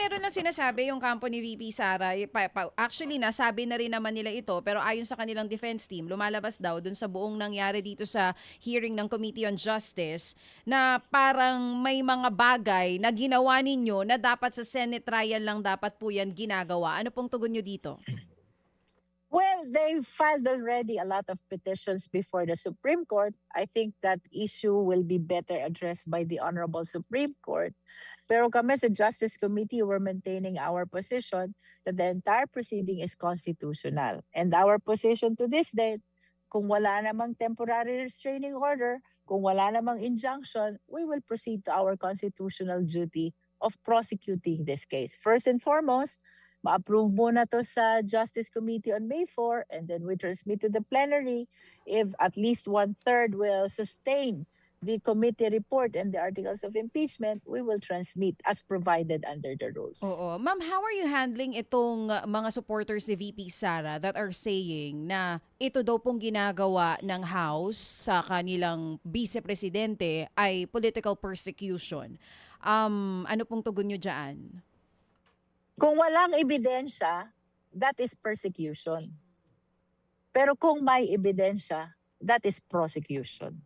meron na sinasabi yung kampo ni VP Sara. Actually, nasabi na rin naman nila ito, pero ayon sa kanilang defense team, lumalabas daw dun sa buong nangyari dito sa hearing ng Committee on Justice na parang may mga bagay na ginawa ninyo na dapat sa Senate trial lang dapat po yan ginagawa. Ano pong tugon nyo dito? Well, they filed already a lot of petitions before the Supreme Court. I think that issue will be better addressed by the Honorable Supreme Court. Pero kami sa Justice Committee, we're maintaining our position that the entire proceeding is constitutional. And our position to this date, kung wala namang temporary restraining order, kung wala namang injunction, we will proceed to our constitutional duty of prosecuting this case. First and foremost, ma-approve muna to sa Justice Committee on May 4 and then we transmit to the plenary. If at least 1/3 will sustain the committee report and the articles of impeachment, we will transmit as provided under the rules. Oo. Ma'am, how are you handling itong mga supporters ni VP Sara that are saying na ito daw pong ginagawa ng House sa kanilang vice-presidente ay political persecution? Ano pong tugon nyo dyan? Kung walang ebidensya, that is persecution. Pero kung may ebidensya, that is prosecution.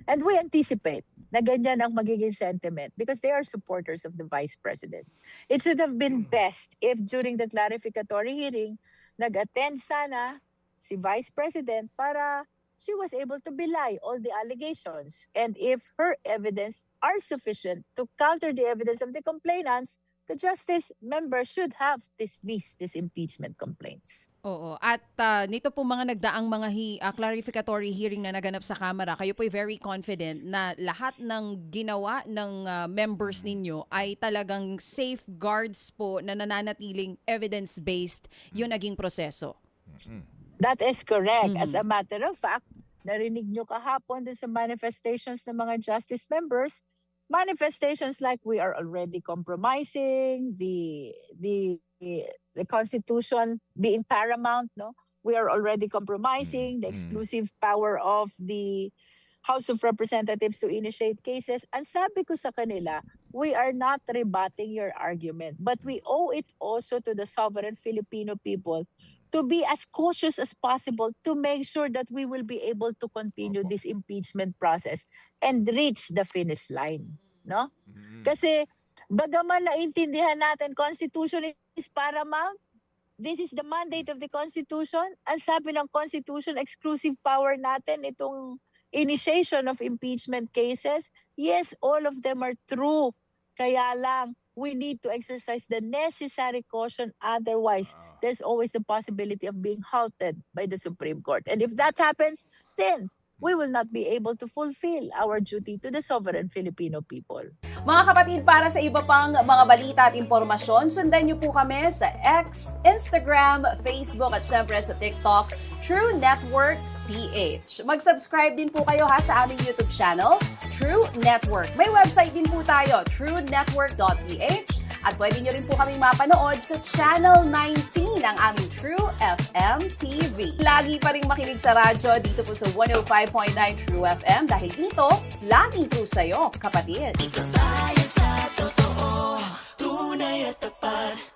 And we anticipate na ganyan ang magiging sentiment because they are supporters of the Vice President. It should have been best if during the clarificatory hearing, nag-attend sana si Vice President para she was able to belie all the allegations. And if her evidence are sufficient to counter the evidence of the complainants, the justice member should have dismissed these impeachment complaints. Oo. At nito po mga nagdaang mga clarificatory hearing na naganap sa Kamara, kayo po'y very confident na lahat ng ginawa ng members ninyo ay talagang safeguards po na nananatiling evidence-based yung naging proseso. That is correct. As a matter of fact, narinig nyo kahapon dun sa manifestations ng mga justice members, manifestations like we are already compromising the Constitution being paramount, no? We are already compromising the exclusive power of the House of Representatives to initiate cases. And sabi ko sa kanila, we are not rebutting your argument, but we owe it also to the sovereign Filipino people to be as cautious as possible to make sure that we will be able to continue this impeachment process and reach the finish line, no? Kasi bagaman naintindihan natin Constitution is paramount, this is the mandate of the Constitution. Ang sabi ng Constitution, exclusive power natin itong initiation of impeachment cases. Yes, all of them are true. Kaya lang, we need to exercise the necessary caution. Otherwise, there's always the possibility of being halted by the Supreme Court. And if that happens, then we will not be able to fulfill our duty to the sovereign Filipino people. Mga kapatid, para sa iba pang mga balita at impormasyon, sundan niyo po kami sa X, Instagram, Facebook at syempre sa TikTok, True Network PH. Mag-subscribe din po kayo sa aming YouTube channel, True Network. May website din po tayo, truenetwork.ph, at pwede nyo rin po kaming mapanood sa Channel 19 ng aming True FM TV. Lagi pa rin makinig sa radyo dito po sa 105.9 True FM dahil dito, laging true sa'yo, kapatid. Dito tayo sa totoo, tunay at tapat.